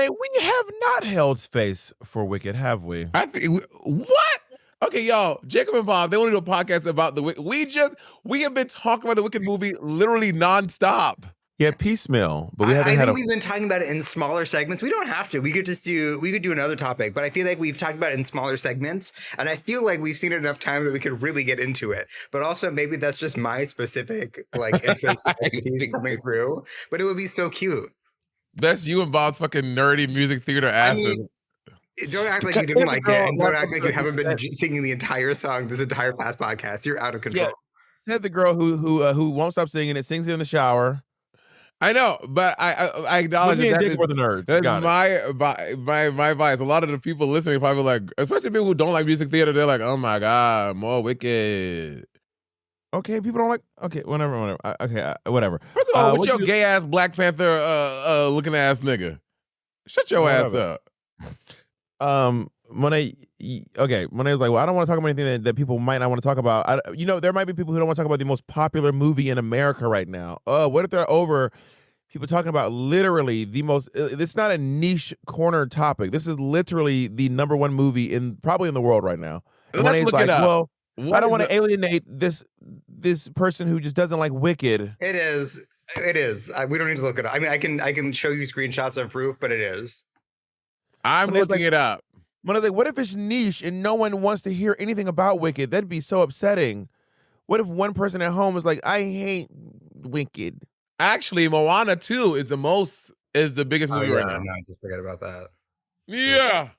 Monet, we have not held space for Wicked, have we? What? Okay, y'all, Jacob and Bob, they want to do a podcast about the Wicked. We have been talking about the Wicked movie literally nonstop. Yeah, piecemeal, but we haven't had. We've been talking about it in smaller segments. We don't have to. We could do another topic, but I feel like we've talked about it in smaller segments, and I feel like we've seen it enough times that we could really get into it. But also, maybe that's just my specific interest expertise coming through. But it would be so cute. That's you and Bob's fucking nerdy music theater asses. Don't act like you didn't like it, and don't act like you haven't been singing the entire song this entire past podcast. You're out of control. Yeah. Said the girl who won't stop singing it, sings it in the shower. I know, but I acknowledge that for the nerds. That's my bias. A lot of the people listening probably like, especially people who don't like music theater, they're like, oh my God, more Wicked. Okay, people don't like. Okay, whatever. Whatever. First of all, what's your gay ass Black Panther looking ass nigga? Shut your ass up. Monet. Okay, Monet was like, well, I don't want to talk about anything that people might not want to talk about. There might be people who don't want to talk about the most popular movie in America right now. What if they're over people talking about literally the most? It's not a niche corner topic. This is literally the number one movie probably in the world right now. Let's look it up. Well, I don't want to alienate this person who just doesn't like Wicked. It is. We don't need to look it up. I mean, I can show you screenshots of proof, but it is. I'm looking it up. When I was like, what if it's niche and no one wants to hear anything about Wicked? That'd be so upsetting. What if one person at home is like, I hate Wicked? Actually, Moana 2 is the biggest movie right now. No, just forget about that. Yeah.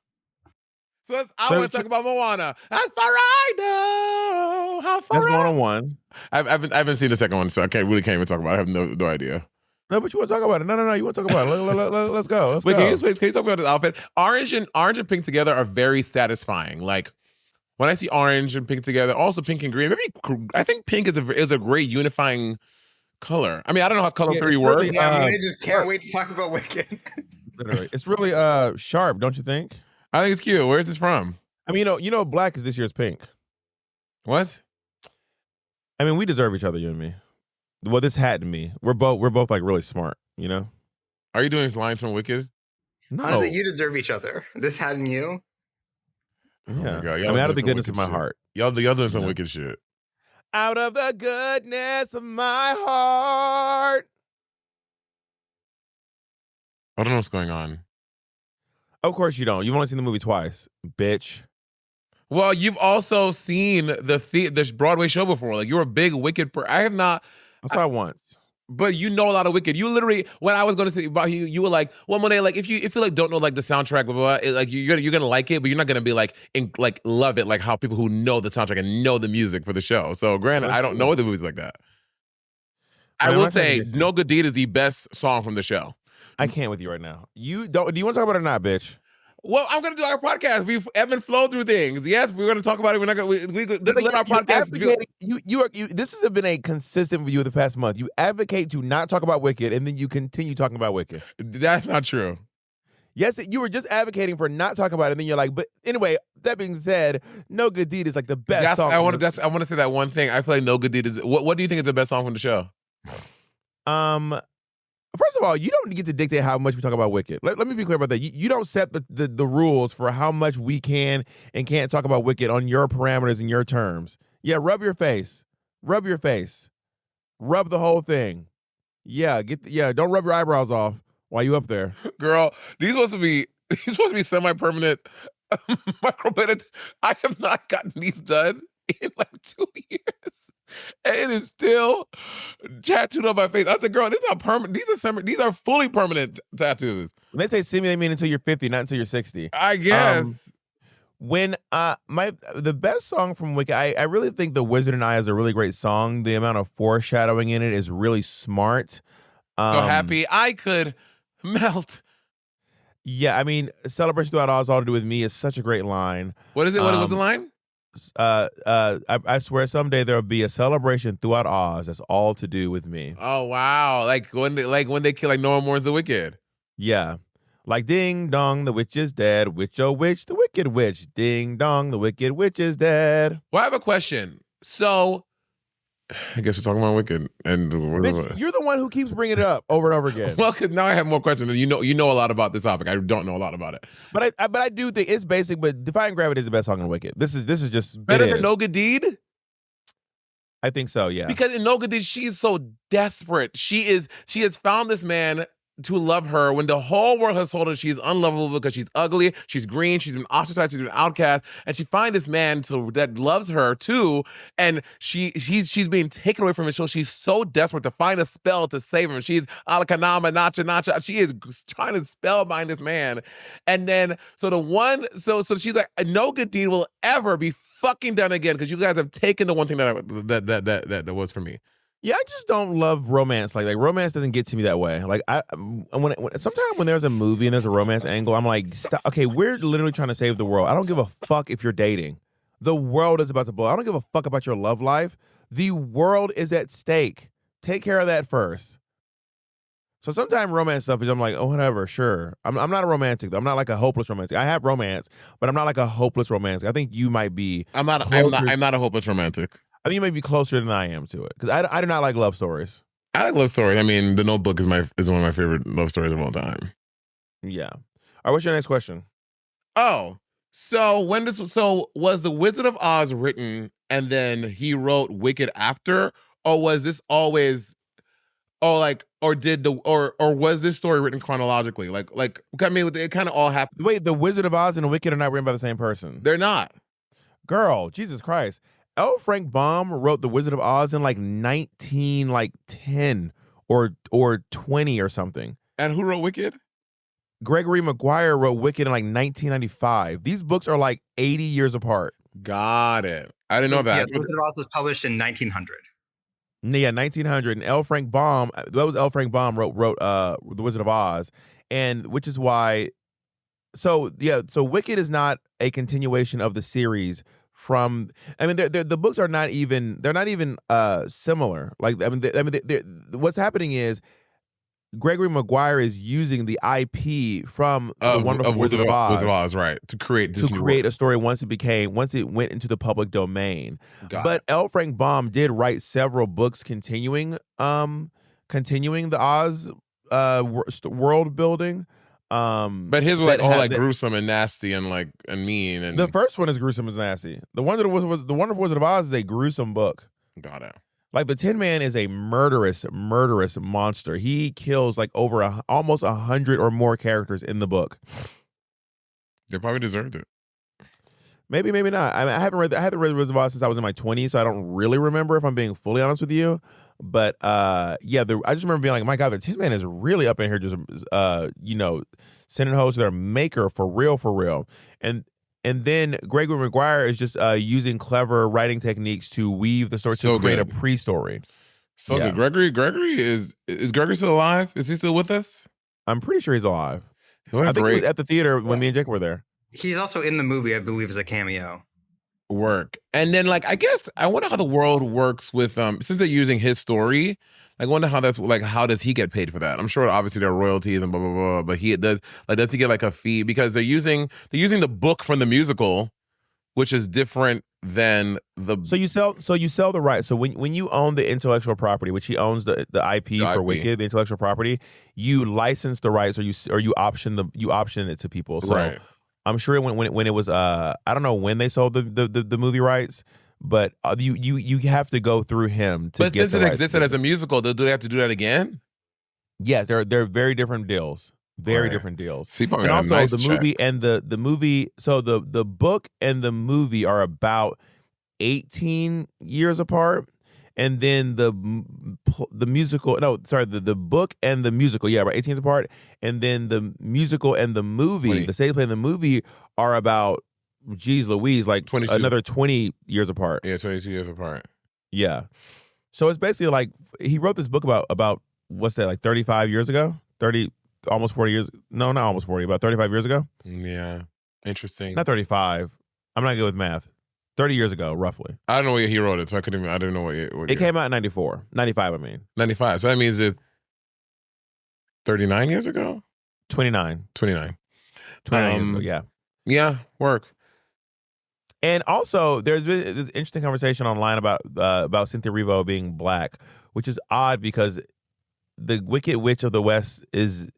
So I want to talk about Moana. As far I know, how far? That's Moana 1. I haven't seen the second one, so I can't even talk about it. I have no idea. No, but you want to talk about it. No, you want to talk about it. Let's go. Wait, can you talk about this outfit? Orange and pink together are very satisfying. Like, when I see orange and pink together, also pink and green, I think pink is a great unifying color. I mean, I don't know how color theory works. Really, I just can't wait to talk about Wicked. Literally. It's really sharp, don't you think? I think it's cute. Where is this from? I mean, you know black is this year's pink. What? I mean, we deserve each other, you and me. Well, this hat and me. We're both like really smart, you know? Are you doing lines from Wicked? No. Honestly, you deserve each other. This hat and you. Yeah. Oh my God. I mean, out of the goodness of my heart. Y'all doing some wicked shit. Out of the goodness of my heart. I don't know what's going on. Of course you don't. You've only seen the movie twice, bitch. Well, you've also seen the Broadway show before. Like, you're a big Wicked I have not. I saw it once. But you know a lot of Wicked. You literally, when I was going to say about you were like, well, Monet, like if you like don't know like the soundtrack, blah, blah, blah, like you're gonna like it, but you're not gonna be like love it like how people who know the soundtrack and know the music for the show. So granted, I don't know the movies like that. I will say, No Good Deed is the best song from the show. I can't with you right now. Do you want to talk about it or not, bitch? Well, I'm going to do our podcast. We've ebb and flow through things. Yes, we're going to talk about it. We're not going to let our podcast. This has been a consistent view of the past month. You advocate to not talk about Wicked, and then you continue talking about Wicked. That's not true. Yes, you were just advocating for not talking about it, and then you're like, but anyway, that being said, No Good Deed is like the best song. I want to say that one thing. I feel like No Good Deed is. What do you think is the best song from the show? First of all, you don't get to dictate how much we talk about Wicked. Let me be clear about that. You don't set the rules for how much we can and can't talk about Wicked on your parameters and your terms. Yeah, rub your face. Rub your face. Rub the whole thing. Yeah, don't rub your eyebrows off while you up there. Girl, these supposed to be semi-permanent microblended. I have not gotten these done in like 2 years. And it is still tattooed on my face. I said, girl, these are permanent. These are fully permanent tattoos. When they say simulate me until you're 50, not until you're 60. I guess. When the best song from Wicked, I really think The Wizard and I is a really great song. The amount of foreshadowing in it is really smart. So happy I could melt. Yeah, I mean, Celebration Throughout Oz, All to Do With Me is such a great line. What is it? What was the line? I swear someday there'll be a celebration throughout Oz that's all to do with me. Oh wow! Like when they kill like Noah mourns the wicked. Yeah, like ding dong, the witch is dead. Witch oh witch, the wicked witch. Ding dong, the wicked witch is dead. Well, I have a question. So I guess we're talking about Wicked, and Bitch, you're the one who keeps bringing it up over and over again. well, because now I have more questions. And you know a lot about this topic. I don't know a lot about it. But I do think it's basic. But Defying Gravity is the best song in Wicked. This is just Better than No Good Deed. I think so. Yeah. Because in No Good Deed, she's so desperate. She has found this man to love her when the whole world has told her she's unlovable because she's ugly, she's green, she's been ostracized, she's been outcast, and she finds this man that loves her too, and she's being taken away from him. So she's so desperate to find a spell to save him. She's alakanama nacha nacha. She is trying to spellbind this man, and then so she's like, no good deed will ever be fucking done again because you guys have taken the one thing that was for me. Yeah, I just don't love romance. Like romance doesn't get to me that way. Like sometimes when there's a movie and there's a romance angle, I'm like, stop. Okay, we're literally trying to save the world. I don't give a fuck if you're dating. The world is about to blow. I don't give a fuck about your love life. The world is at stake. Take care of that first. So sometimes romance stuff is I'm like, oh, whatever, sure. I'm not a romantic though. I'm not like a hopeless romantic. I have romance, but I'm not like a hopeless romantic. I think you might be. I'm not a hopeless romantic. I think you may be closer than I am to it because I do not like love stories. I like love stories. I mean, The Notebook is one of my favorite love stories of all time. Yeah. All right. What's your next question? Oh, so was The Wizard of Oz written and then he wrote Wicked after, or was this always, or was this story written chronologically? Like I mean, it kind of all happened. Wait, The Wizard of Oz and The Wicked are not written by the same person. They're not. Girl, Jesus Christ. L. Frank Baum wrote The Wizard of Oz in like 1910 or 20 or something. And who wrote Wicked? Gregory Maguire wrote Wicked in like 1995. These books are like 80 years apart. Got it. I didn't know that. Yeah, The Wizard of Oz was published in 1900. Yeah, 1900. And L. Frank Baum, that was L. Frank Baum wrote The Wizard of Oz, and which is why. So Wicked is not a continuation of the series. From, I mean, the books are not even similar. Like, what's happening is Gregory Maguire is using the IP from the Wonderful Wizard of Oz, right, to create a story once it went into the public domain. But L. Frank Baum did write several books continuing the Oz world building. But his were like gruesome and nasty and mean. And the first one is gruesome and nasty. The Wonderful Wizard of Oz is a gruesome book. Got it. Like the Tin Man is a murderous monster. He kills like over almost 100 or more characters in the book. They probably deserved it. Maybe not. I mean, I haven't read The Wizard of Oz since I was in my 20s, so I don't really remember, if I'm being fully honest with you. But I just remember being like, my God, the Tin Man is really up in here, just sending hoes to their maker for real. And then Gregory Maguire is just using clever writing techniques to weave the story to create a pre-story. So good. Gregory is Gregory still alive? Is he still with us? I'm pretty sure he's alive. I think he was at the theater when me and Jake were there. He's also in the movie, I believe, as a cameo. Work. And then I guess I wonder how the world works with since they're using his story. I wonder how that's how does he get paid for that? I'm sure obviously there are royalties and blah blah blah, but does he get like a fee because they're using the book from the musical, which is different than the. So you sell the rights. So when you own the intellectual property, which he owns the IP for Wicked, the intellectual property, you license the rights or you option it to people. So right. I'm sure when it was I don't know when they sold the movie rights, but you have to go through him to. But get since it existed as a musical, do they have to do that again? Yeah, they're very different deals. Different deals. So and also the movie and the movie. So the book and the movie are about 18 years apart. And then the musical, the book and the musical, about 18 years apart. And then the musical and the movie, 20. The stage play and the movie are about, geez Louise, like 22. Another 20 years apart. Yeah, 22 years apart. Yeah. So it's basically like, he wrote this book about what's that, like 35 years ago? Almost 40 years. No, not almost 40, about 35 years ago. Yeah. Interesting. Not 35. I'm not good with math. 30 years ago, roughly. I don't know what year he wrote it, so I didn't know what year. It came out in 94. 95, I mean. 95. So that means it 39 years ago? 29. 29 years ago, yeah. Yeah, work. And also, there's been this interesting conversation online about Cynthia Erivo being black, which is odd because the Wicked Witch of the West is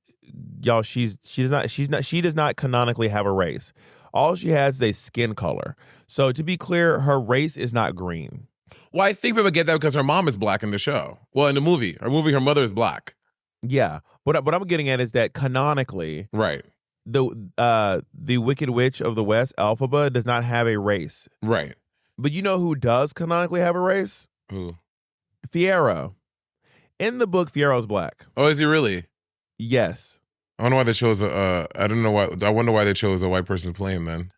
y'all. She does not canonically have a race. All she has is a skin color. So to be clear, her race is not green. Well, I think people get that because her mom is black in the show. Well, in the movie, her mother is black. Yeah, what I'm getting at is that canonically, Right. the Wicked Witch of the West, Elphaba, does not have a race. Right. But you know who does canonically have a race? Who? Fiyero. In the book, Fiero's black. Oh, is he really? Yes. I wonder why they chose I don't know why. I wonder why they chose a white person to play him then.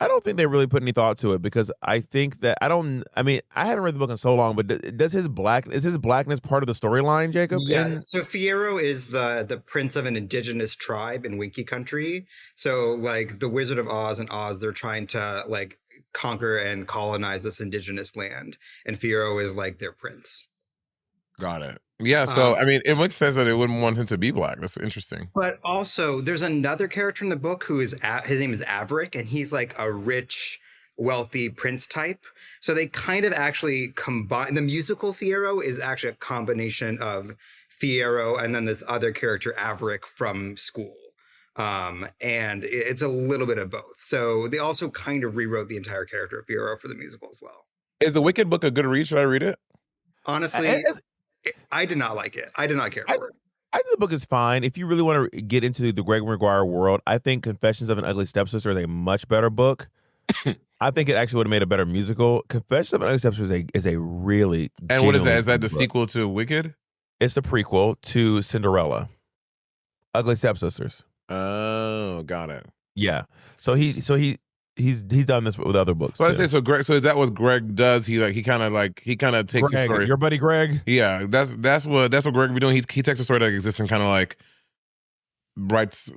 I don't think they really put any thought to it because I think that I haven't read the book in so long, but is his blackness part of the storyline, Jacob? Yeah, so Fiyero is the prince of an indigenous tribe in Winky Country. So like the Wizard of Oz and Oz, they're trying to like conquer and colonize this indigenous land, and Fiyero is like their prince. Got it. Yeah, so I mean, it makes sense that they wouldn't want him to be black. That's interesting. But also, there's another character in the book who is his name is Averick, and he's like a rich, wealthy prince type. So they kind of actually combine. The musical Fiyero is actually a combination of Fiyero and then this other character Averick from school. And it's a little bit of both. So they also kind of rewrote the entire character of Fiyero for the musical as well. Is the Wicked book a good read? Should I read it? Honestly, I did not like it. I did not care for it. I think the book is fine. If you really want to get into the Greg McGuire world, I think Confessions of an Ugly Stepsister is a much better book. I think it actually would have made a better musical. Confessions of an Ugly Stepsister is a really And what is that? Is that the book. sequel to Wicked? It's the prequel to Cinderella. Ugly Stepsisters. Oh, got it. Yeah. So he's done this with other books. So I say so. Greg. So is that what Greg does? He kind of takes the story. Your buddy Greg. Yeah, that's what Greg be doing. He takes a story that exists and kind of like writes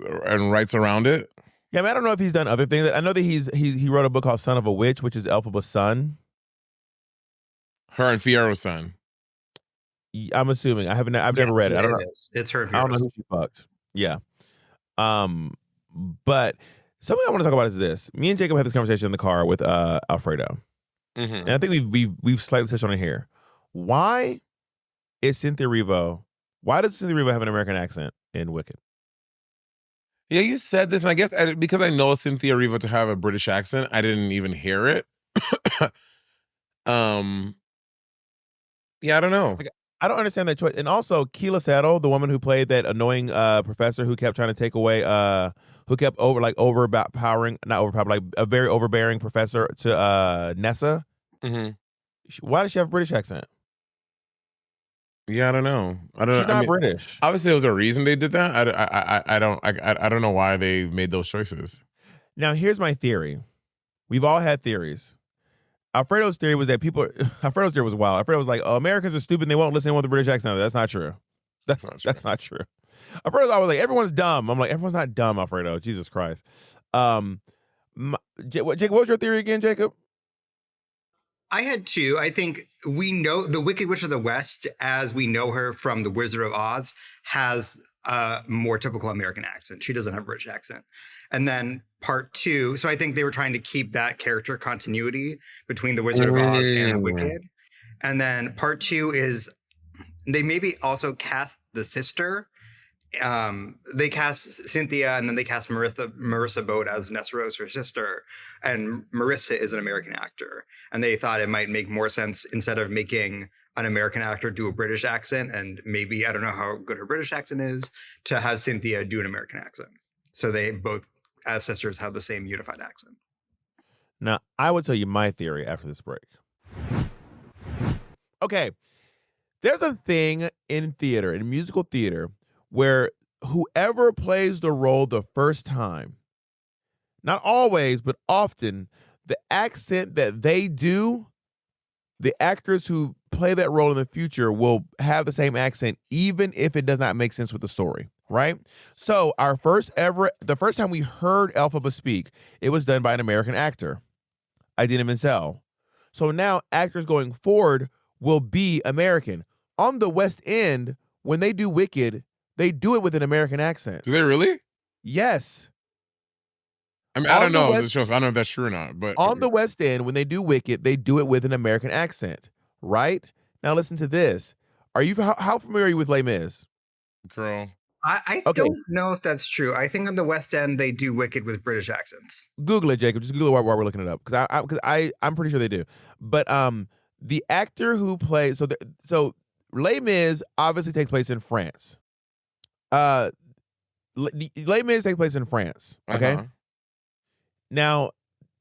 around it. Yeah, I don't know if he's done other things. I know that he wrote a book called Son of a Witch, which is Elphaba's son. Her and Fiero's son. I'm assuming. I've never read it. I don't know. It's her. And I don't know who she fucked. Yeah. But something I want to talk about is this. Me and Jacob had this conversation in the car with Alfredo. Mm-hmm. And I think we've slightly touched on it here. Why does Cynthia Erivo have an American accent in Wicked? Yeah, you said this, and I guess because I know Cynthia Erivo to have a British accent, I didn't even hear it. Yeah, I don't know. I don't understand that choice. And also, Keela Settle, the woman who played that annoying professor who kept trying to take away, who kept overpowering, like a very overbearing professor to Nessa. Mm-hmm. Why does she have a British accent? Yeah, I don't know. She's not British. Obviously, there was a reason they did that. I don't know why they made those choices. Now, here's my theory. We've all had theories. Alfredo's theory was that Alfredo's theory was wild. Alfredo was like, "Oh, Americans are stupid and they won't listen to what the British accent." That's not true. That's not true. Alfredo's always like, "Everyone's dumb." I'm like, "Everyone's not dumb, Alfredo. Jesus Christ." Jacob, what was your theory again, Jacob? I had two. I think we know the Wicked Witch of the West, as we know her from The Wizard of Oz, has a more typical American accent. She doesn't have a British accent. And then part two, so I think they were trying to keep that character continuity between The Wizard of Oz and The Wicked. And then part two is they maybe also cast the sister. They cast Cynthia, and then they cast Marissa Bode as Nessa Rose, her sister, and Marissa is an American actor, and they thought it might make more sense instead of making an American actor do a British accent, and maybe, I don't know how good her British accent is, to have Cynthia do an American accent. So they both, as sisters, have the same unified accent. Now, I will tell you my theory after this break. Okay, there's a thing in theater, in musical theater, where whoever plays the role the first time, not always, but often, the accent that they do, the actors who play that role in the future will have the same accent, even if it does not make sense with the story, right? So the first time we heard Elphaba speak, it was done by an American actor, Idina Menzel. So now actors going forward will be American. On the West End, when they do Wicked, they do it with an American accent. Do they really? Yes. I mean, I don't know. West, I don't know if that's true or not, but on the West End, when they do Wicked, they do it with an American accent, right? Now listen to this. How familiar are you with Les Mis? girl. I Okay. don't know if that's true. I think on the West End they do Wicked with British accents. Google it, Jacob. Just Google it while we're looking it up, because I'm pretty sure they do. But the actor who plays so Les Mis obviously takes place in France. Les Mis takes place in France. Okay. Uh-huh. Now,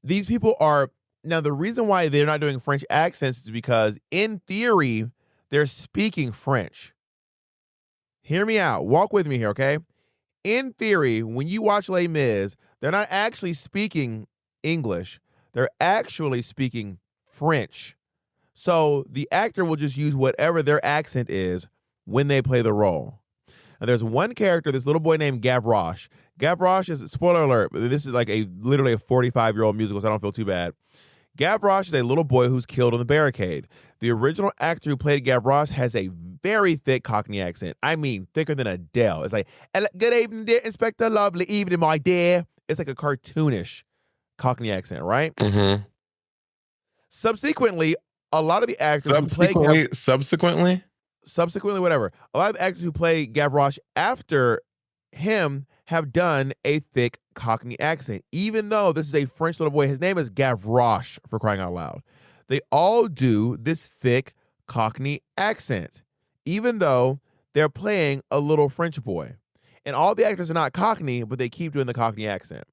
these people are the reason why they're not doing French accents is because in theory they're speaking French. Hear me out. Walk with me here, okay? In theory, when you watch Les Mis, they're not actually speaking English. They're actually speaking French. So the actor will just use whatever their accent is when they play the role. And there's one character, this little boy named Gavroche. Gavroche is, spoiler alert, but this is like literally a 45-year-old musical, so I don't feel too bad. Gavroche is a little boy who's killed on the barricade. The original actor who played Gavroche has a very thick Cockney accent. I mean, thicker than Adele. It's like, good evening, dear Inspector. Lovely evening, my dear. It's like a cartoonish Cockney accent, right? Mm-hmm. Subsequently, a lot of the actors who play subsequently, whatever. A lot of the actors who play Gavroche after him have done a thick Cockney accent, even though this is a French little boy. His name is Gavroche, for crying out loud. They all do this thick Cockney accent, even though they're playing a little French boy. And all the actors are not Cockney, but they keep doing the Cockney accent.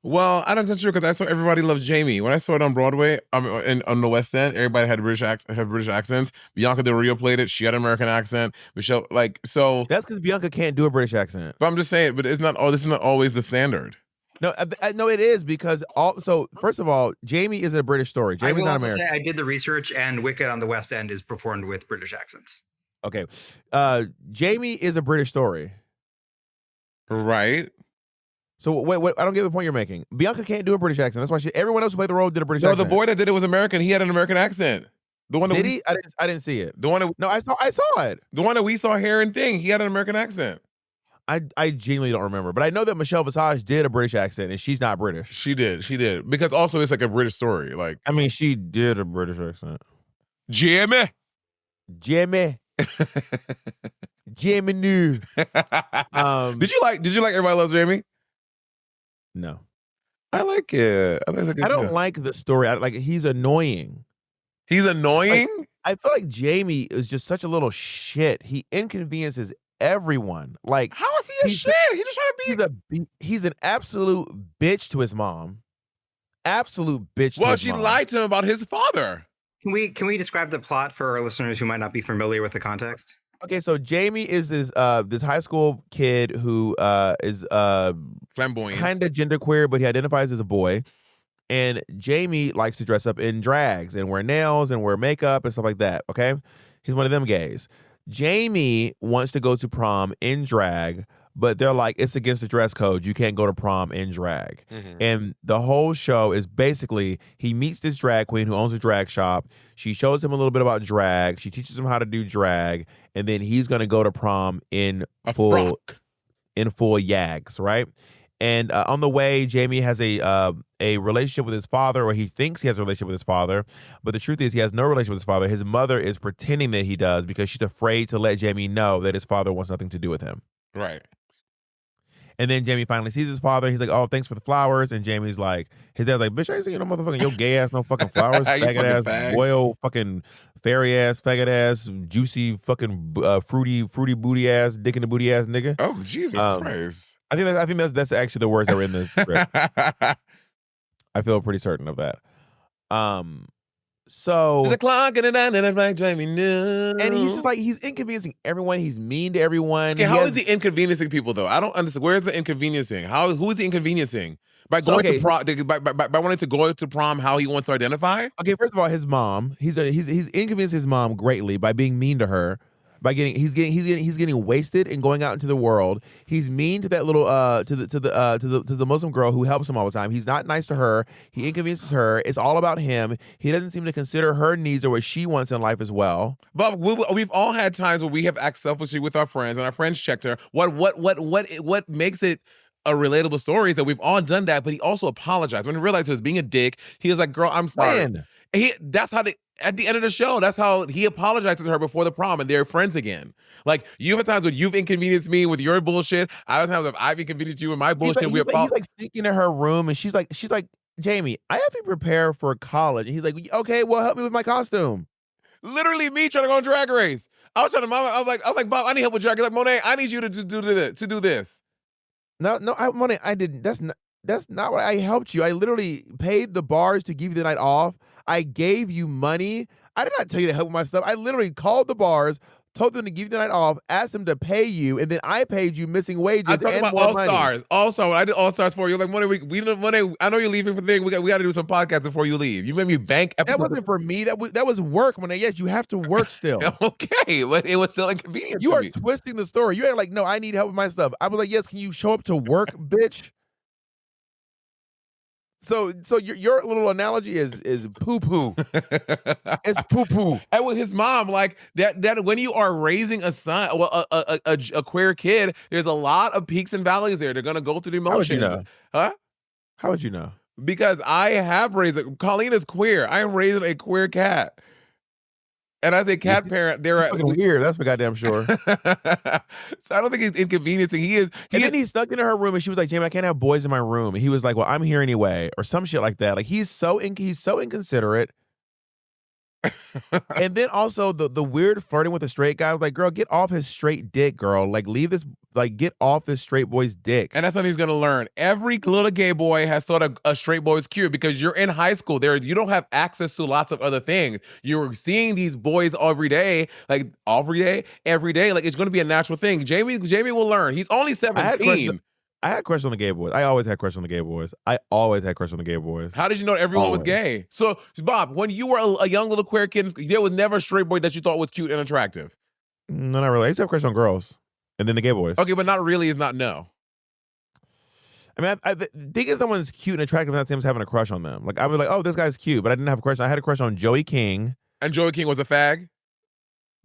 Well, I don't know true because I saw Everybody Loves Jamie. When I saw it on Broadway, on the West End, everybody had British accents. Bianca Del Rio played it; she had an American accent. Michelle, so that's because Bianca can't do a British accent. But I'm just saying, but it's not. Oh, this is not always the standard. No, no, it is because so first of all, Jamie is a British story. Jamie's not American. I did the research, and Wicked on the West End is performed with British accents. Okay, Jamie is a British story, right? So wait, I don't get the point you're making. Bianca can't do a British accent. That's why everyone else who played the role did a British accent. No, the boy that did it was American. He had an American accent. The one that did he? I didn't see it. The one that, no, I saw it. The one that we saw here and thing. He had an American accent. I genuinely don't remember, but I know that Michelle Visage did a British accent, and she's not British. She did because also it's like a British story. Like, I mean, she did a British accent. Jimmy. New. Did you like Everybody Loves Jamie? No, I like it. I don't like the story. He's annoying. He's annoying? I feel like Jamie is just such a little shit. He inconveniences everyone. Like, how is he a shit? He just trying to be. He's an absolute bitch to his mom. Absolute bitch. Well, she lied to him about his father. Can we describe the plot for our listeners who might not be familiar with the context? Okay, so Jamie is this high school kid who is flamboyant, kind of genderqueer, but he identifies as a boy. And Jamie likes to dress up in drags and wear nails and wear makeup and stuff like that. Okay, he's one of them gays. Jamie wants to go to prom in drag, but they're like, it's against the dress code. You can't go to prom in drag. Mm-hmm. And the whole show is basically he meets this drag queen who owns a drag shop. She shows him a little bit about drag. She teaches him how to do drag. And then he's going to go to prom in full yags, right? And on the way, Jamie has a relationship with his father, or he thinks he has a relationship with his father. But the truth is he has no relationship with his father. His mother is pretending that he does because she's afraid to let Jamie know that his father wants nothing to do with him. Right. And then Jamie finally sees his father. He's like, oh, thanks for the flowers. And Jamie's like, his dad's like, bitch, I ain't seen no motherfucking, your gay ass, no fucking flowers. Faggot ass, boil, fucking fairy ass, faggot ass, juicy, fucking fruity booty ass, dick in the booty ass nigga. Oh, Jesus Christ. I think that's actually the words that were in the script. I feel pretty certain of that. So the clock and the Jamie knew. And he's just like, he's inconveniencing everyone. He's mean to everyone. Okay, how is he inconveniencing people though? I don't understand. Where's the inconveniencing? Who is he inconveniencing? By going to prom, by wanting to go to prom, how he wants to identify? Okay, first of all, his mom. He's inconvenienced his mom greatly by being mean to her. He's getting wasted and going out into the world. He's mean to that little to the Muslim girl who helps him all the time. He's not nice to her. He inconveniences her. It's all about him. He doesn't seem to consider her needs or what she wants in life as well. But we've all had times where we have acted selfishly with our friends, and our friends checked her. What makes it a relatable story, that we've all done that, but he also apologized. When he realized he was being a dick, he was like, girl, I'm sorry. Man. That's how at the end of the show, that's how he apologizes to her before the prom, and they're friends again. Like, you've had times when you've inconvenienced me with your bullshit. I've had times when I've inconvenienced you with my bullshit. He's like sneaking in her room, and she's like, Jamie, I have to prepare for college. And he's like, okay, well, help me with my costume. Literally me trying to go on Drag Race. I was trying to, I was like, Bob, I need help with Drag Race. Like, Monet, I need you to do this. No, Monet, I didn't. That's not what I helped you. I literally paid the bars to give you the night off. I gave you money. I did not tell you to help with my stuff. I literally called the bars, told them to give you the night off, asked them to pay you, and then I paid you missing wages I'm talking and about more All money. Stars. Also, when I did All Stars for you, like, Monet, I know you're leaving for the thing. We got to do some podcasts before you leave. You made me bank episodes. That wasn't for me. That was work, Monet. Yes, you have to work still. Okay, but it was still inconvenient. You are twisting the story. You ain't like, no, I need help with my stuff. I was like, yes, can you show up to work, bitch? So your little analogy is poo poo. It's poo poo. And with his mom, like that when you are raising a son, well, a queer kid, there's a lot of peaks and valleys there. They're gonna go through the emotions. How would you know? Huh? How would you know? Because I have raised Colleen is queer. I am raising a queer cat. And as a cat parent, they're fucking weird. That's for goddamn sure. So I don't think he's inconveniencing. And then he snuck into her room, and she was like, "Jamie, I can't have boys in my room." And he was like, "Well, I'm here anyway," or some shit like that. Like, he's so inconsiderate. And then also the weird flirting with a straight guy. I was like, girl, get off his straight dick, girl. Like, leave this. Like, get off this straight boy's dick. And that's something he's gonna learn. Every little gay boy has thought a straight boy is cute because you're in high school. You don't have access to lots of other things. You're seeing these boys every day. Like, it's gonna be a natural thing. Jamie will learn. He's only 17. I had crush on the gay boys. I always had crush on the gay boys. How did you know everyone was gay? So, Bob, when you were a young little queer kid, there was never a straight boy that you thought was cute and attractive. No, not really. I used to have crush on girls. And then the gay boys. Okay, but not really is not no. I mean, thinking someone's cute and attractive is not the same as having a crush on them. Like, I was like, oh, this guy's cute, but I didn't have a crush. I had a crush on Joey King. And Joey King was a fag?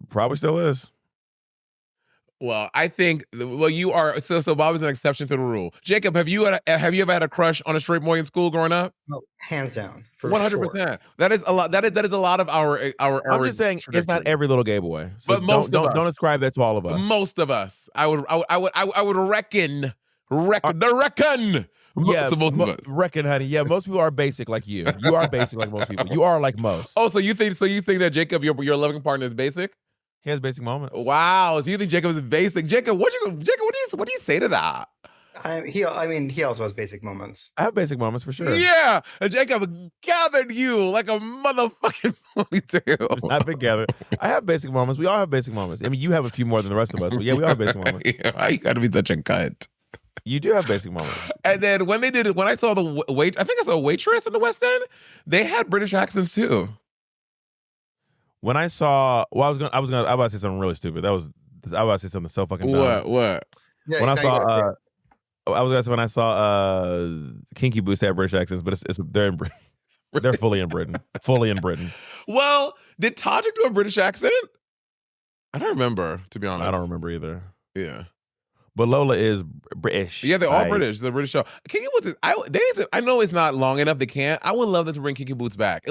Probably still is. Well, I think, you are, so Bob is an exception to the rule. Jacob, have you ever had a crush on a straight boy in school growing up? No, hands down. 100%. Sure. That is a lot. That is a lot of our I'm just saying it's not every little gay boy. So but most don't ascribe that to all of us. Most of us. I would reckon. Yeah, most of us. Reckon, honey. Yeah, most people are basic like you. You are basic like most people. You are like most. Oh, so you think that Jacob, your loving partner, is basic? He has basic moments. Wow. So you think Jacob is basic? Jacob, what do you say to that? He also has basic moments. I have basic moments for sure. Yeah. And Jacob gathered you like a motherfucking ponytail. I've been gathered. I have basic moments. We all have basic moments. I mean, you have a few more than the rest of us, but yeah, we all have basic moments. Why you gotta be such a cunt? You do have basic moments. And then when I saw I think I saw Waitress in the West End, they had British accents too. When I saw, I was about to say something really stupid. I was about to say something so fucking dumb. What? Yeah, when I saw Kinky Boots have British accents, but they're fully in Britain. Fully in Britain. Well, did Todrick do a British accent? I don't remember, to be honest. I don't remember either. Yeah. But Lola is British. Yeah, they're all British. The British show. Kinky Boots I know it's not long enough. They can't. I would love them to bring Kinky Boots back.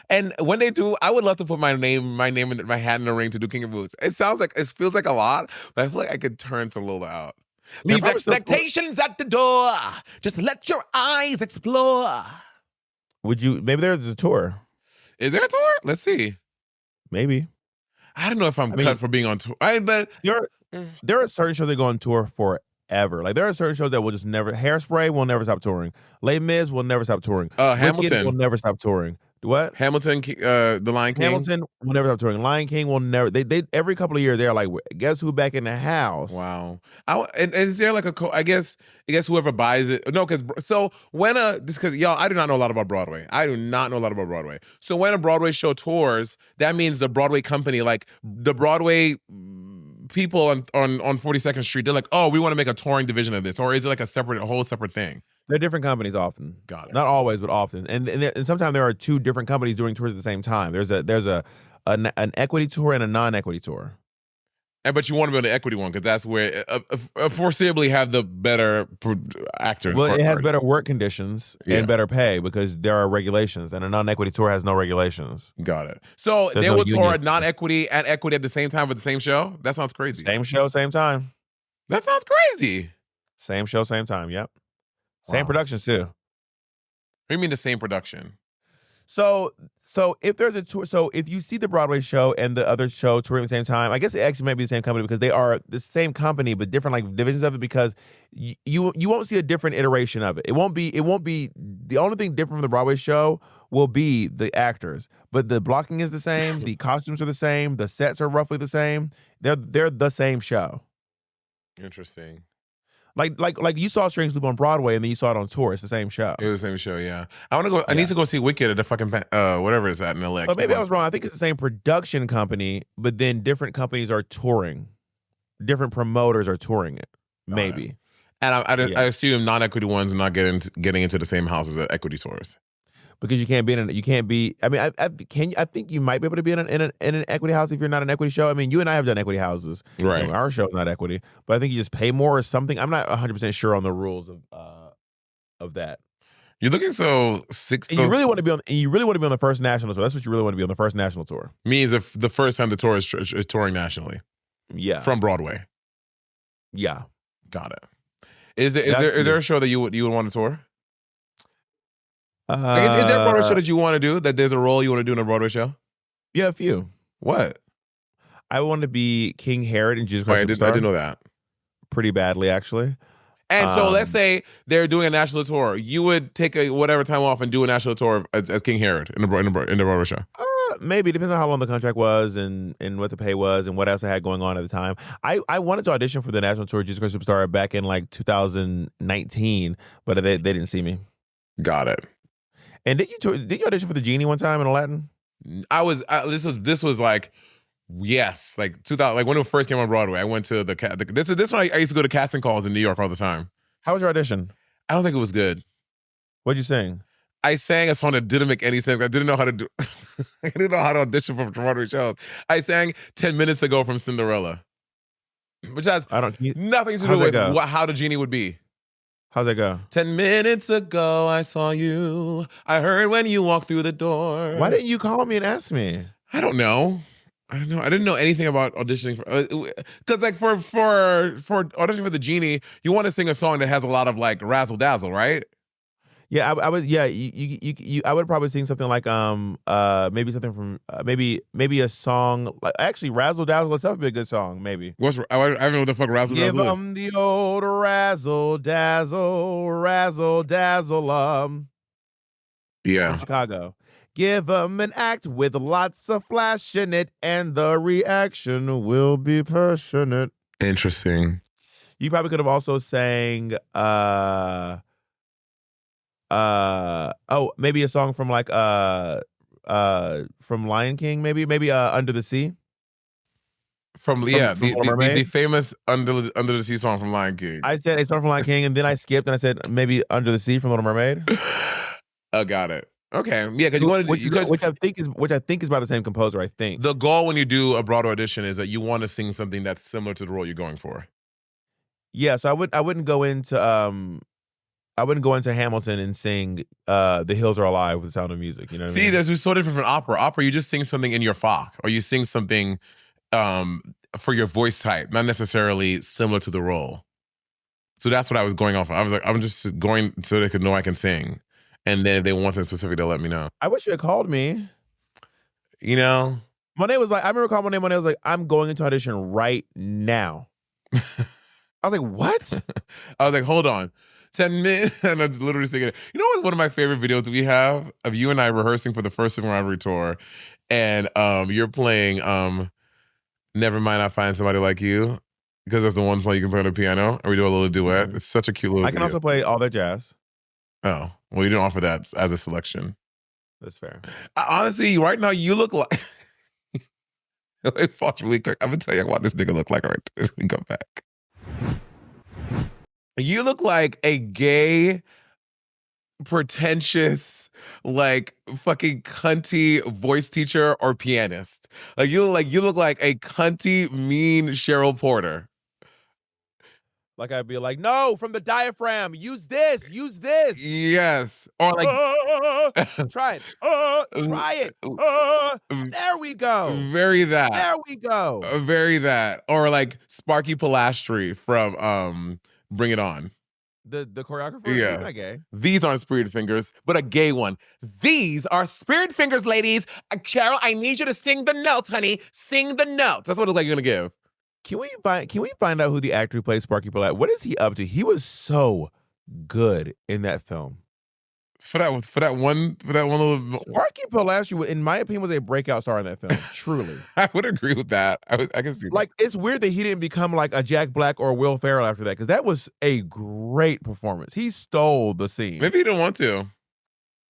And when they do, I would love to put my name in my hat in the ring to do Kinky Boots. It feels like a lot, but I feel like I could turn some Lola out. Leave expectations at the door. Just let your eyes explore. Maybe there's a tour. Is there a tour? Let's see. Maybe. I don't know if I'm cut for being on tour. But there are certain shows that go on tour forever. Like, there are certain shows that will just never. Hairspray will never stop touring. Les Mis will never stop touring. Hamilton Wicked will never stop touring. What? Hamilton, The Lion King. Hamilton will never stop touring. Lion King will never. They every couple of years they're like, guess who back in the house? Wow. And is there like I guess whoever buys it. No, because y'all, I do not know a lot about Broadway. So when a Broadway show tours, that means the Broadway company, like the Broadway people on 42nd Street, they're like, oh, we want to make a touring division of this, or is it like a whole separate thing? They're different companies often. Got it. Not always, but often. And sometimes there are two different companies doing tours at the same time. There's an equity tour and a non-equity tour. But you want to be on the equity one because that's where foreseeably have the better actors. Well, it has better work conditions and better pay because there are regulations, and a non-equity tour has no regulations. Got it. So There's they no would tour union. non-equity and equity at the same time with the same show? That sounds crazy. Same show, same time. That sounds crazy. Same show, same time. Yep. Same Wow. productions too. What do you mean the same production? So if there's a tour, so if you see the Broadway show and the other show touring at the same time, I guess it actually might be the same company because they are the same company but different like divisions of it because you won't see a different iteration of it. It won't be the only thing different from the Broadway show will be the actors, but the blocking is the same, the costumes are the same, the sets are roughly the same. They're the same show. Interesting. Like you saw Strings Loop on Broadway and then you saw it on tour. It's the same show. It was the same show, yeah. I want to go. I need to go see Wicked at the fucking whatever it's at in LA. But maybe I was wrong. I think it's the same production company, but then different companies are touring. Different promoters are touring it. Maybe. And I assume non-equity ones are not getting into the same house as the equity tours. Because you can't be I mean, I think you might be able to be in an equity house if you're not an equity show. I mean, you and I have done equity houses. Right. You know, our show is not equity, but I think you just pay more or something. I'm not 100% sure on the rules of that. You're looking so sick. And you really want to be on the first national tour. That's what you really want to be on the first national tour. Means if the first time the tour is touring nationally. Yeah. From Broadway. Yeah. Got it. Is there a show that you would want to tour? Is there a Broadway show that you want to do? That there's a role you want to do in a Broadway show? Yeah, a few. What? I want to be King Herod in Jesus Christ Superstar. I did know that. Pretty badly, actually. And so let's say they're doing a national tour. You would take whatever time off and do a national tour as King Herod in the Broadway show? Maybe. Depends on how long the contract was and what the pay was and what else I had going on at the time. I wanted to audition for the national tour of Jesus Christ Superstar back in like 2019, but they didn't see me. Got it. And did you audition for the Genie one time in Aladdin? This was like, yes, like 2000, like when it first came on Broadway. I went to this one. I used to go to casting calls in New York all the time. How was your audition? I don't think it was good. What'd you sing? I sang a song that didn't make any sense. I didn't know how to do. I didn't know how to audition for Broadway shows. I sang 10 Minutes Ago from Cinderella, which has nothing to do with how the Genie would be. How's that go? 10 minutes ago, I saw you. I heard when you walked through the door. Why didn't you call me and ask me? I don't know. I didn't know anything about auditioning for, because like for auditioning for the Genie, you want to sing a song that has a lot of like razzle dazzle, right? Yeah, I would. Yeah, I would probably sing something like maybe something from maybe a song like actually Razzle Dazzle itself would be a good song maybe. I don't know what the fuck Razzle Dazzle is. Give 'em the old Razzle Dazzle, Yeah. From Chicago. Give 'em an act with lots of flash in it, and the reaction will be passionate. Interesting. You probably could have also sang maybe a song from like from Lion King, maybe Under the Sea. From the famous Under the Sea song from Lion King. I said a song from Lion King, and then I skipped and I said maybe Under the Sea from Little Mermaid. Got it. Okay, yeah, because you wanted which I think is by the same composer. I think the goal when you do a Broadway audition is that you want to sing something that's similar to the role you're going for. Yeah, so I wouldn't go into Hamilton and sing "The Hills Are Alive" with The Sound of Music. You know what I mean? There's so different from opera. Opera, you just sing something in your Fach, or you sing something for your voice type, not necessarily similar to the role. So that's what I was going off of. I was like, I'm just going so they could know I can sing. And then if they want something specific, they'll let me know. I wish you had called me. You know? Monét was like, I remember calling Monét. Monét was like, I'm going into audition right now. I was like, what? I was like, hold on. 10 minutes. And I was literally singing. You know what? One of my favorite videos we have of you and I rehearsing for the first Sibling Rivalry tour. And you're playing Never Mind I Find Somebody Like You. Because that's the one song you can play on the piano. And we do a little duet. It's such a cute little I can video. also play All That Jazz. Oh, well, you didn't offer that as a selection. That's fair. Honestly, right now, you look like... Pause really quick. I'm going to tell you what this nigga look like right there. We come back. You look like a gay, pretentious like fucking cunty voice teacher or pianist. Like you look like a cunty mean Cheryl Porter. Like I'd be like, no, from the diaphragm. Use this. Use this. Yes. Or like Try it. Try it. There we go. very that. There we go. Very that. Or like Sparky Pilastri from Bring It On. The choreographer? Yeah. He's not gay. These aren't spirit fingers, but a gay one. These are spirit fingers, ladies. Cheryl, I need you to sing the notes, honey. Sing the notes. That's what it looks like you're gonna give. Can we find out who the actor who plays Sparky Polite? What is he up to? He was so good in that film. For that one little Sparky Polastri, in my opinion, was a breakout star in that film. Truly. I would agree with that. I can see that. Like, it's weird that he didn't become like a Jack Black or Will Ferrell after that, because that was a great performance. He stole the scene. Maybe he didn't want to.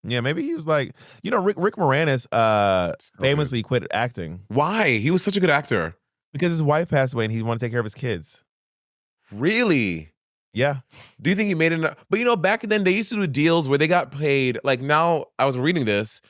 Yeah, maybe he was like, Rick Moranis famously quit acting. Why? He was such a good actor. Because his wife passed away and he wanted to take care of his kids. Really? Yeah. Do you think he made enough? But back then they used to do deals where they got paid. Like now, I was reading this.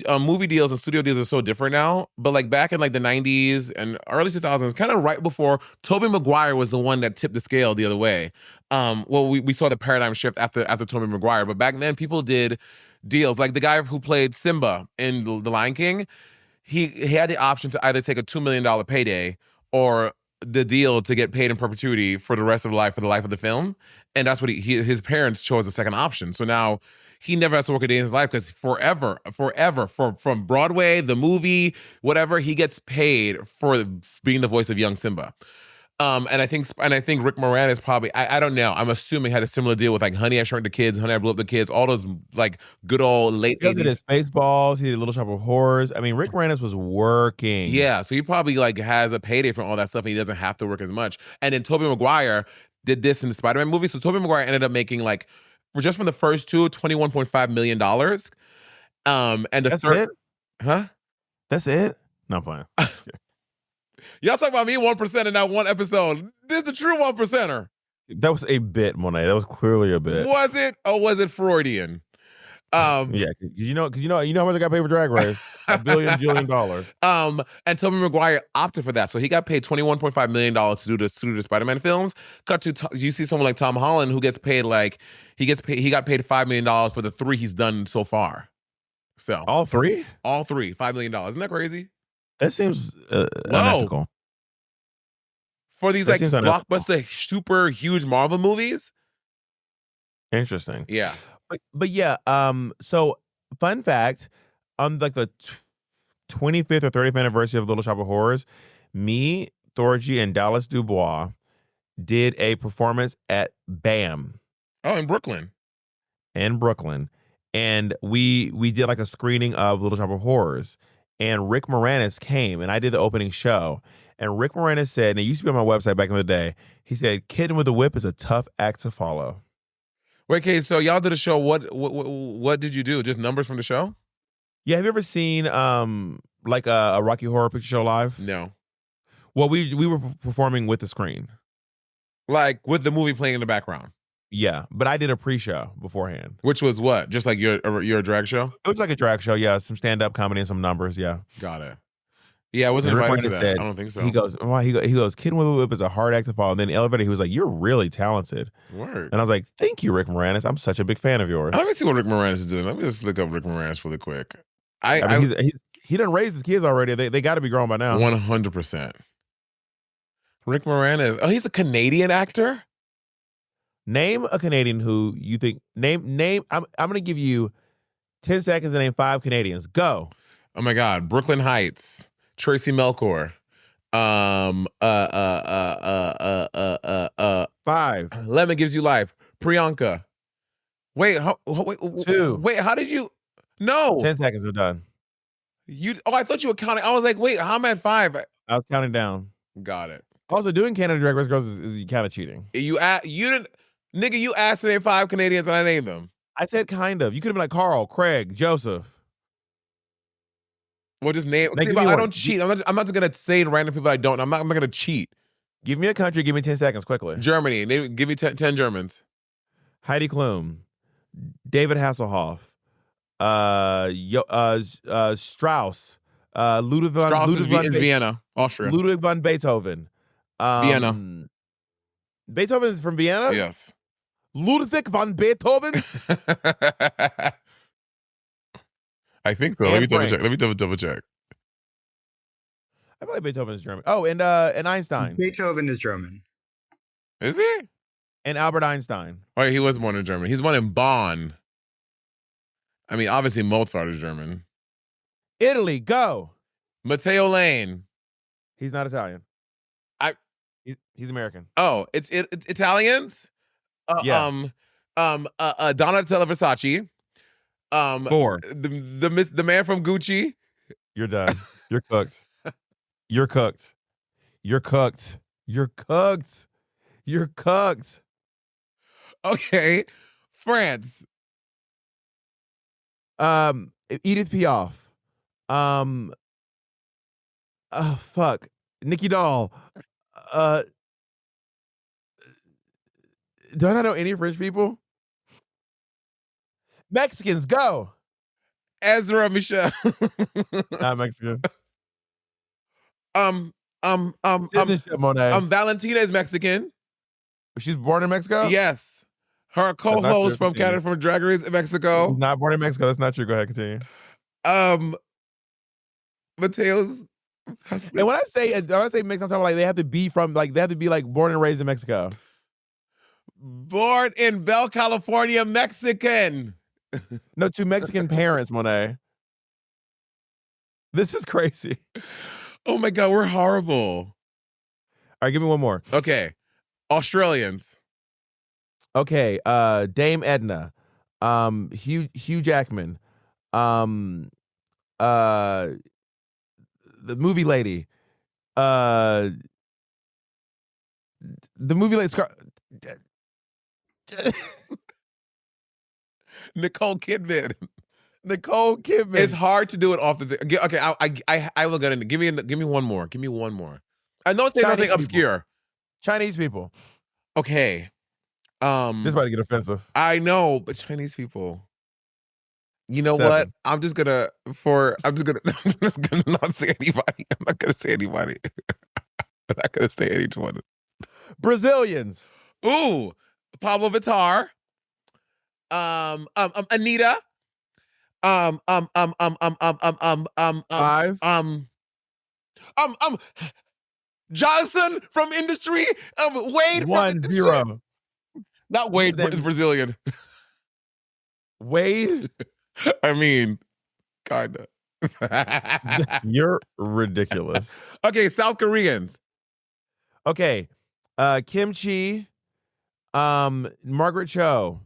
Movie deals and studio deals are so different now. But like back in like the 90s and early 2000s, kind of right before, Tobey Maguire was the one that tipped the scale the other way. We saw the paradigm shift after Tobey Maguire. But back then, people did deals. Like the guy who played Simba in The Lion King, he had the option to either take a $2 million payday or the deal to get paid in perpetuity for the rest of life, for the life of the film. And that's what his parents chose the second option. So now he never has to work a day in his life because forever, from Broadway, the movie, whatever, he gets paid for being the voice of young Simba. And I think Rick Moranis probably, I don't know, I'm assuming had a similar deal with like Honey, I Shrunk the Kids, Honey, I Blew Up the Kids, all those like good old late 80s. He did Spaceballs, he did Little Shop of Horrors. I mean, Rick Moranis was working. Yeah, so he probably like has a payday from all that stuff and he doesn't have to work as much. And then Tobey Maguire did this in the Spider-Man movie. So Tobey Maguire ended up making like, just from the first two, $21.5 million. And the That's third, it? Huh? That's it? No, I'm playing. Y'all talk about me 1% in that one episode. This is the true 1%er. That was a bit, Monet. That was clearly a bit. Was it? Or was it Freudian? Yeah, because you know how much I got paid for Drag Race? $1 billion. And Tobey Maguire opted for that, so he got paid $21.5 million to do the Spider-Man films. Cut to you see someone like Tom Holland who gets paid like he got paid $5 million for the 3 he's done so far. So all three, $5 million. Isn't that crazy? That seems unethical. For these like blockbuster, super huge Marvel movies. Interesting. Yeah. But yeah, so fun fact, on like the 25th or 30th anniversary of Little Shop of Horrors, me, Thorgy, and Dallas Dubois did a performance at BAM. Oh, in Brooklyn. And we did like a screening of Little Shop of Horrors. And Rick Moranis came, and I did the opening show. And Rick Moranis said, and it used to be on my website back in the day, he said, "Kitten with a Whip is a tough act to follow." Wait, okay, so y'all did a show. What did you do? Just numbers from the show? Yeah, have you ever seen like a Rocky Horror Picture Show live? No. Well, we were performing with the screen. Like with the movie playing in the background? Yeah, but I did a pre-show beforehand. Which was what? Just like your drag show? It was like a drag show, yeah. Some stand-up comedy and some numbers, yeah. Got it. Yeah, I wasn't invited to that. I don't think so. He goes, "Kitten with a Whip is a hard act to follow." And then in the elevator, he was like, "You're really talented." Word. And I was like, "Thank you, Rick Moranis. I'm such a big fan of yours." Let me see what Rick Moranis is doing. Let me just look up Rick Moranis really quick. I mean, he done raised his kids already. They got to be grown by now. 100%. Rick Moranis. Oh, he's a Canadian actor? Name a Canadian who you think name. I'm gonna give you 10 seconds to name 5 Canadians. Go. Oh my God. Brooklyn Heights. Tracy Melchior. 5. Lemon Gives You Life. Priyanka. Wait, 2. Wait, how did you? No. 10 seconds, we're done. I thought you were counting. I was like, wait, how am I at 5? I was counting down. Got it. Also, doing Canada Drag Race Girls is kind of cheating. You didn't, nigga. You asked to name 5 Canadians and I named them. I said kind of. You could have been like Carl, Craig, Joseph. Well, just name. See, but I don't cheat. I'm not just gonna say random people I don't. I'm not gonna cheat. Give me a country. Give me 10 seconds quickly. Germany. Give me 10 Germans. Heidi Klum, David Hasselhoff, Strauss, Ludwig von Strauss is, Ludwig von is Vienna, Austria. Ludwig von Beethoven. Vienna. Beethoven is from Vienna? Yes. Ludwig von Beethoven? I think so. And Let me double Frank. check. Let me double check. I feel like Beethoven is German. Oh, and Einstein. Beethoven is German. Is he? And Albert Einstein. Oh, yeah, he was born in Germany. He's born in Bonn. I mean, obviously Mozart is German. Italy, go. Matteo Lane. He's not Italian. He's American. Oh, it's Italians. Yeah. Donatella Versace. 4. The man from Gucci. You're done. You're cooked. You're cooked. You're cooked. You're cooked. You're cooked. Okay, France. Edith Piaf. Fuck. Nikki Doll. Do I not know any French people? Mexicans, go. Ezra Michelle. Not Mexican. Citizenship, Monet. Valentina is Mexican. She's born in Mexico? Yes. Her co-host from Canada from Drag Race in Mexico. She's not born in Mexico. That's not true. Go ahead, continue. Mateo's husband. And when I say Mexican, I'm talking about like they have to be born and raised in Mexico. Born in Bell, California, Mexican. No, to Mexican parents, Monet. This is crazy. Oh my God, we're horrible. All right, give me one more. Okay. Australians. Okay, Dame Edna. Hugh Jackman. The movie lady. The movie lady Nicole Kidman. Nicole Kidman. It's hard to do it off the thing. Okay, I will get into. Give me one more. Give me one more. I know it's nothing obscure. Chinese people. Okay. This is about to get offensive. I know, but Chinese people. You know 7. what? I'm just gonna not say anybody. I'm not gonna say anybody. I'm not gonna say anyone. Brazilians. Ooh, Pablo Vittar. Anita. 5. Johnson from Industry. Wade 1, 0. Not Wade, but it's Brazilian. Wade. I mean, kinda. You're ridiculous. Okay, South Koreans. Okay, Kim Chi, Margaret Cho,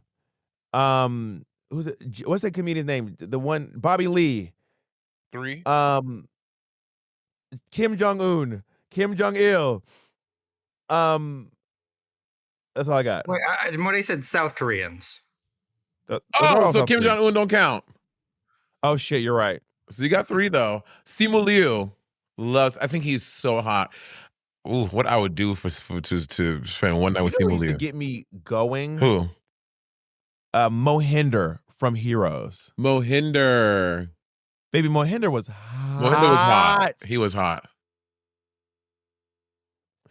who's it? What's that comedian's name? The one, Bobby Lee. 3. Kim Jong Un, Kim Jong Il. That's all I got. Wait, Monet said South Koreans. So Kim Jong Un don't count. Oh shit, you're right. So you got 3 though. Simu Liu loves. I think he's so hot. Ooh, what I would do to spend one night with Simu Liu. To get me going. Who? Mohinder from Heroes. Mohinder. Baby, Mohinder was hot. Mohinder was hot. He was hot.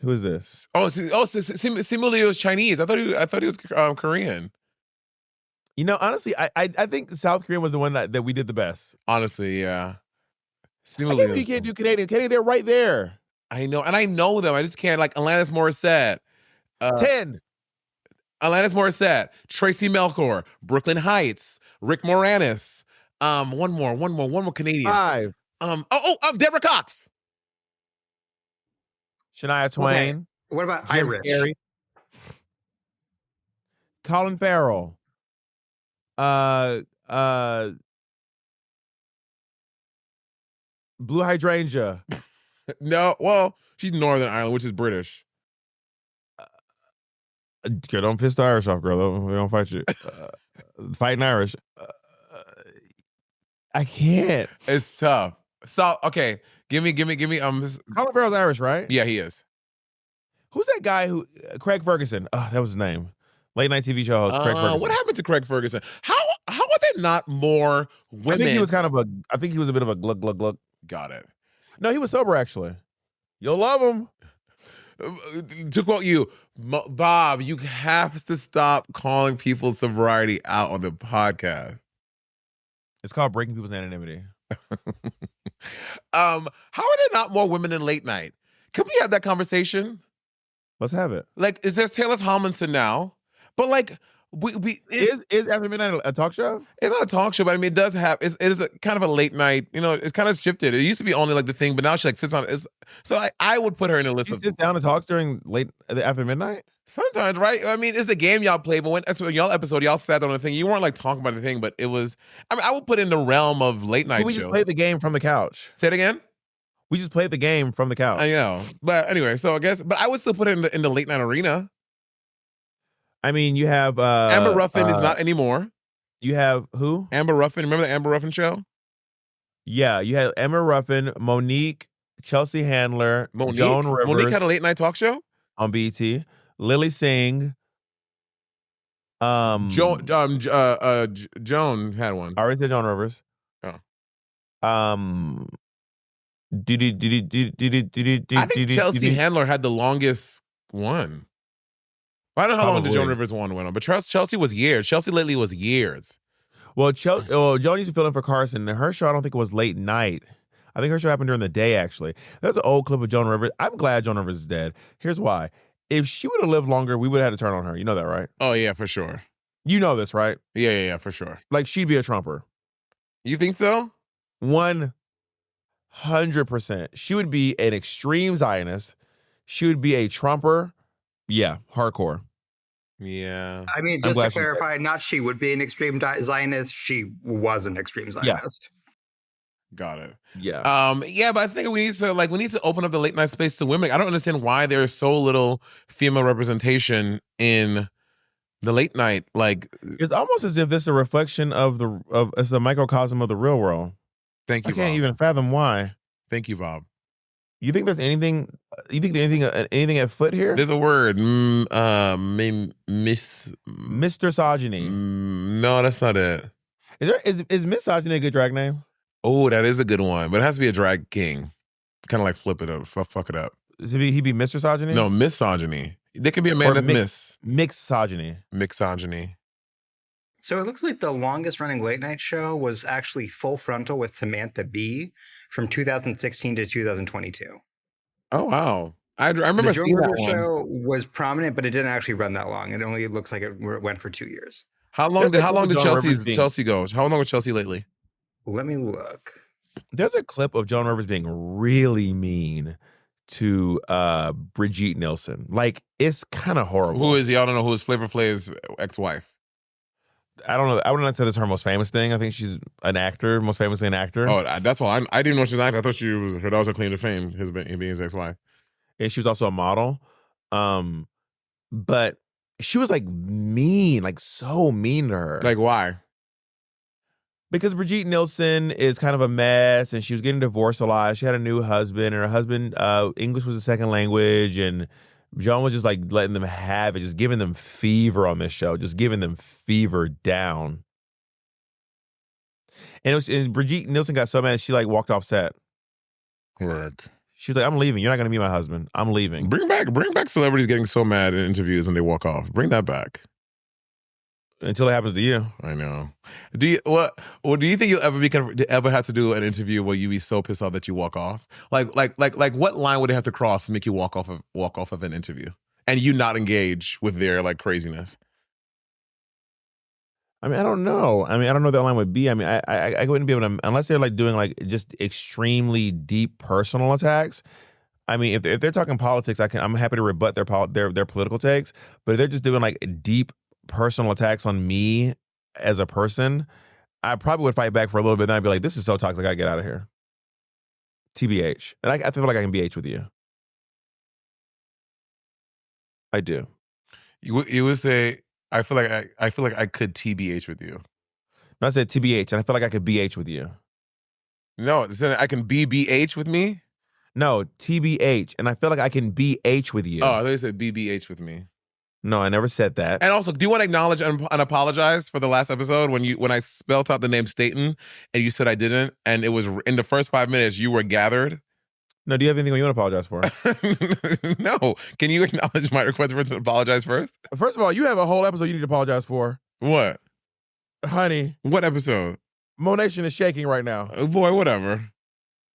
Who is this? Simu Liu is Chinese. I thought he was Korean. You know, honestly, I think South Korean was the one that we did the best. Honestly, yeah. You can't do Canadian. Canadian, they're right there. I know, and I know them. I just can't. Like Alanis Morissette. 10. Alanis Morissette. Tracy Melchior. Brooklyn Heights. Rick Moranis. One more Canadian. 5. Deborah Cox. Shania Twain. Okay. What about Jim Irish? Carrey. Colin Farrell. Blue Hydrangea. No, well, she's Northern Ireland, which is British. Girl, don't piss the Irish off, girl. We don't fight you. Fighting Irish. I can't. It's tough. So, okay, give me. Colin Farrell's Irish, right? Yeah, he is. Who's that guy who? Craig Ferguson. Oh, that was his name. Late night TV show host Craig Ferguson. What happened to Craig Ferguson? How are they there not more women? I think he was a bit of a glug glug glug. Got it. No, he was sober actually. You'll love him. To quote you, Bob, you have to stop calling people's sobriety out on the podcast. It's called breaking people's anonymity. How are there not more women in late night? Can we have that conversation? Let's have it. Like, is there Taylor Tomlinson now? But like, is After Midnight a talk show? It's not a talk show, but I mean, it does have. It is a kind of a late night. You know, it's kind of shifted. It used to be only like the thing, but now she like sits on. So I would put her in a list. She sits down and talks during after midnight. Sometimes, right? I mean, it's the game y'all play, but that's when y'all episode y'all sat on the thing. You weren't like talking about the thing, but it was. I mean, I would put it in the realm of late night. We just played the game from the couch. Say it again. We just played the game from the couch. I know, but anyway, so I guess, but I would still put it in the late night arena. I mean, you have Amber Ruffin is not anymore. You have who? Amber Ruffin. Remember the Amber Ruffin show? Yeah, you had Amber Ruffin, Monique, Chelsea Handler, Joan Rivers. Monique had a late night talk show on BET. Lily Singh. Joan had one. I already said Joan Rivers. Oh. I think Chelsea Handler had the longest one. I don't know how long did Joan Rivers went on, but Chelsea was years. Chelsea lately was years. Well, Joan used to fill in for Carson, and her show, I don't think it was late night. I think her show happened during the day, actually. There's an old clip of Joan Rivers. I'm glad Joan Rivers is dead. Here's why. If she would have lived longer, we would have had to turn on her. You know that, right? Oh, yeah, for sure. You know this, right? Yeah, for sure. Like, she'd be a Trumper. You think so? 100%. She would be an extreme Zionist. She would be a Trumper. Yeah, hardcore. Yeah. I mean, just to clarify, not she would be an extreme Zionist. She was an extreme Zionist. Yeah. Got it. Yeah. Yeah, but I think we need to open up the late night space to women. I don't understand why there's so little female representation in the late night. Like, it's almost as if it's a reflection of it's a microcosm of the real world. Thank you. I can't even fathom why. Thank you, Bob. You think there's anything? You think anything at foot here? There's a word. Misogyny. No, that's not it. Is misogyny a good drag name? Oh, that is a good one, but it has to be a drag king. Kind of like flip it up, fuck it up. He be misogyny? No, misogyny. There can be a man that's mixogyny. Mixogyny. So it looks like the longest running late night show was actually Full Frontal with Samantha Bee from 2016 to 2022. Oh, wow. I remember seeing that one. The show was prominent, but it didn't actually run that long. It only looks like it went for 2 years. How long did Chelsea go? How long was Chelsea lately? Let me look. There's a clip of Joan Rivers being really mean to Brigitte Nielsen. Like, it's kind of horrible. Who is he? I don't know who is Flavor Flav's ex-wife. I don't know. I would not say this is her most famous thing. I think she's an actor, most famously an actor. Oh, that's why I didn't know she was an actor. I thought that was her claim to fame, him being his ex-wife. And she was also a model. But she was like mean, like so mean to her. Like, why? Because Brigitte Nielsen is kind of a mess, and she was getting divorced a lot. She had a new husband, and her husband, English was a second language, and Joan was just like letting them have it, just giving them fever on this show, just giving them fever down. And Brigitte Nielsen got so mad she like walked off set. Correct. She was like, "I'm leaving. You're not gonna be my husband. I'm leaving." Bring back celebrities getting so mad in interviews and they walk off. Bring that back. Until it happens to you. I know. Do you think you'll ever have to do an interview where you be so pissed off that you walk off? Like what line would they have to cross to make you walk off of an interview and you not engage with their like craziness? I mean, I don't know. I don't know what that line would be. I mean, I wouldn't be able to, unless they're like doing like just extremely deep personal attacks. I mean, if they're talking politics, I'm happy to rebut their political takes. But if they're just doing like deep personal attacks on me as a person, I probably would fight back for a little bit. Then I'd be like, "This is so toxic. I gotta get out of here." TBH, and I feel like I can BH with you. I do. You would say, I feel like I could TBH with you. No, I said TBH, and I feel like I could BH with you. No, I can BBH with me. No, TBH, and I feel like I can BH with you. Oh, I thought you said BBH with me. No, I never said that. And also, do you want to acknowledge and apologize for the last episode when I spelled out the name Staten and you said I didn't, and it was in the first 5 minutes you were gathered? No, do you have anything you want to apologize for? No. Can you acknowledge my request for to apologize first? First of all, you have a whole episode you need to apologize for. What? Honey, What episode? Monation is shaking right now. Boy, whatever.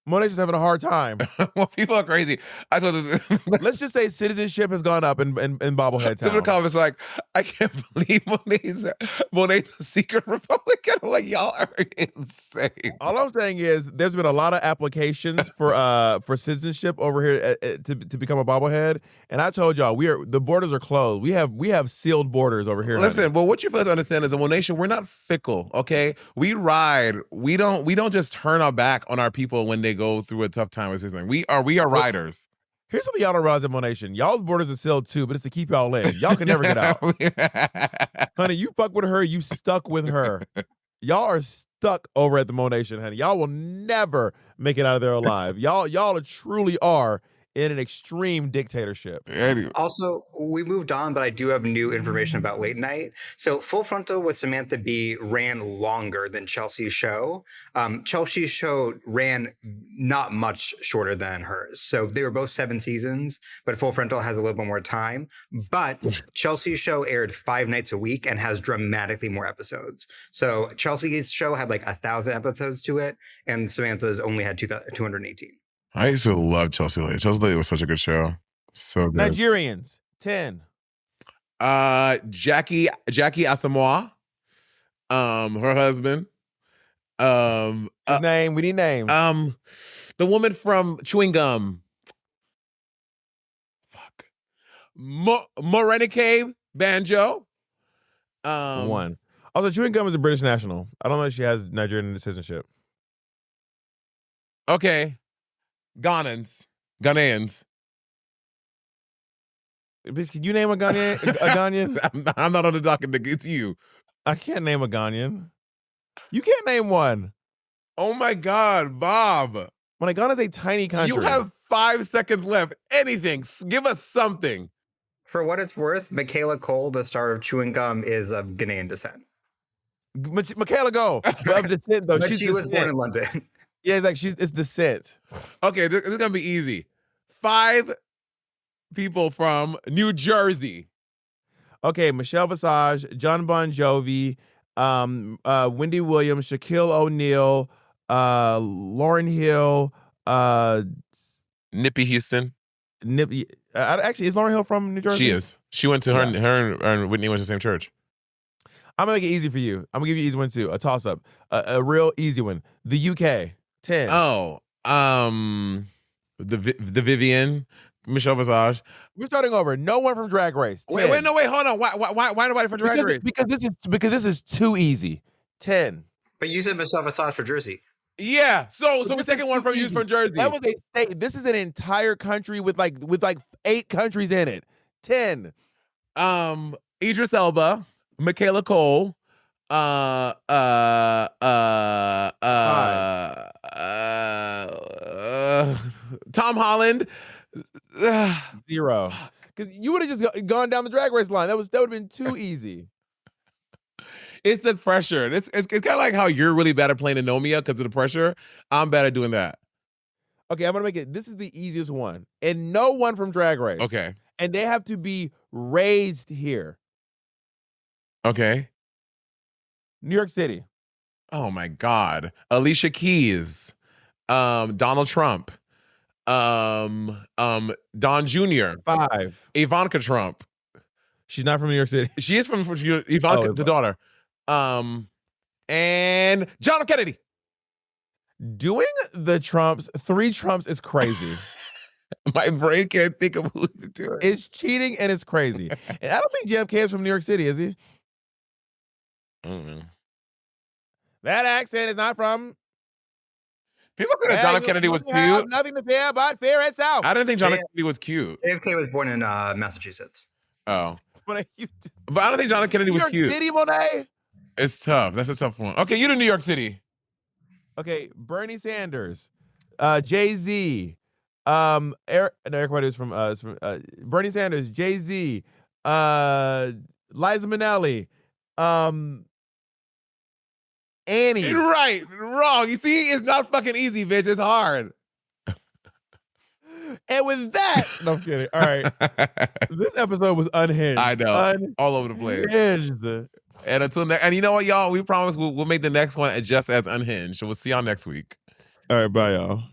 Monation's having a hard time. Well, people are crazy. I told them. Let's just say citizenship has gone up in Bobblehead Some of the Town. comments like, I can't believe Monét's a secret Republican. I'm like, y'all are insane. All I'm saying is there's been a lot of applications for citizenship over here to become a bobblehead, and I told y'all the borders are closed. We have sealed borders over here. Listen, honey. well, what you fail to understand is, in Monation, we're not fickle. Okay, we ride. We don't just turn our back on our people when they go through a tough time with something. We are riders. Here's what y'all don't realize at Monation. Y'all's borders are sealed too, but it's to keep y'all in. Y'all can never get out. Honey, you fuck with her, you stuck with her. Y'all are stuck over at the Monation, honey. Y'all will never make it out of there alive. Y'all truly are in an extreme dictatorship. Anyway. Also, we moved on, but I do have new information about Late Night. So Full Frontal with Samantha Bee ran longer than Chelsea's show. Chelsea's show ran not much shorter than hers. So they were both 7 seasons, but Full Frontal has a little bit more time. But Chelsea's show aired 5 nights a week and has dramatically more episodes. So Chelsea's show had like 1,000 episodes to it, and Samantha's only had 218. I used to love Chelsea Late. Chelsea Late was such a good show. So good. Nigerians, 10. Jackie Asamoah, her husband. His name, we need names. The woman from Chewing Gum. Fuck. Morenike Banjo. 1. Also, Chewing Gum is a British national. I don't know if she has Nigerian citizenship. Okay. Ghanaians. Bitch, can you name a Ghanaian? I'm not on the docket, nigga. It's you. I can't name a Ghanaian. You can't name one. Oh my God, Bob. When Ghana's a tiny country. You have 5 seconds left. Anything. Give us something. For what it's worth, Michaela Cole, the star of Chewing Gum, is of Ghanaian descent. Michaela Go. Of descent, though. But She's she was descent. born in London. Yeah, it's descent. Okay, this is gonna be easy. 5 people from New Jersey. Okay, Michelle Visage, John Bon Jovi, Wendy Williams, Shaquille O'Neal, Lauryn Hill, Nippy Houston. Actually, is Lauryn Hill from New Jersey? She is. She went to her and Whitney went to the same church. I'm gonna make it easy for you. I'm gonna give you an easy one too. A toss up, a real easy one. The UK, 10. Oh, the Vivian, Michelle Visage. We're starting over. No one from Drag Race. 10. Wait, hold on. Why nobody from Drag Race? Because this is too easy. 10. But you said Michelle Visage for Jersey. Yeah. So we're taking one from you from Jersey. That was a state. This is an entire country with like 8 countries in it. 10. Idris Elba, Michaela Cole, Tom Holland. 0. Because you would have just gone down the Drag Race line. That would have been too easy. It's the pressure. It's kind of like how you're really bad at playing Anomia because of the pressure. I'm bad at doing that. Okay, I'm gonna make it. This is the easiest one, and no one from Drag Race. Okay. And they have to be raised here. Okay. New York City. Oh my God. Alicia Keys. Donald Trump. Don Jr. 5. Ivanka Trump. She's not from New York City. She is from Ivanka, the daughter. And John F. Kennedy. Doing the Trumps, 3 Trumps is crazy. My brain can't think of who to do it. It's cheating and it's crazy. And I don't think JFK is from New York City, is he? I don't know. That accent is not from. People think that John F. Kennedy was You have cute. nothing to fear but fear itself. I didn't think John F. Kennedy was cute. JFK was born in Massachusetts. Oh. But I don't think John F. Kennedy was cute. City, Monet? It's tough. That's a tough one. Okay, you to New York City. Okay, Bernie Sanders, Jay-Z, Eric White is from Bernie Sanders, Jay-Z, Liza Minnelli, Annie. Right, wrong. You see, it's not fucking easy, bitch. It's hard. And with that, no, I'm kidding. All right, this episode was unhinged. I know, all over the place. Unhinged. And until next, and you know what, y'all, we promise we'll make the next one just as unhinged. So we'll see y'all next week. All right, bye, y'all.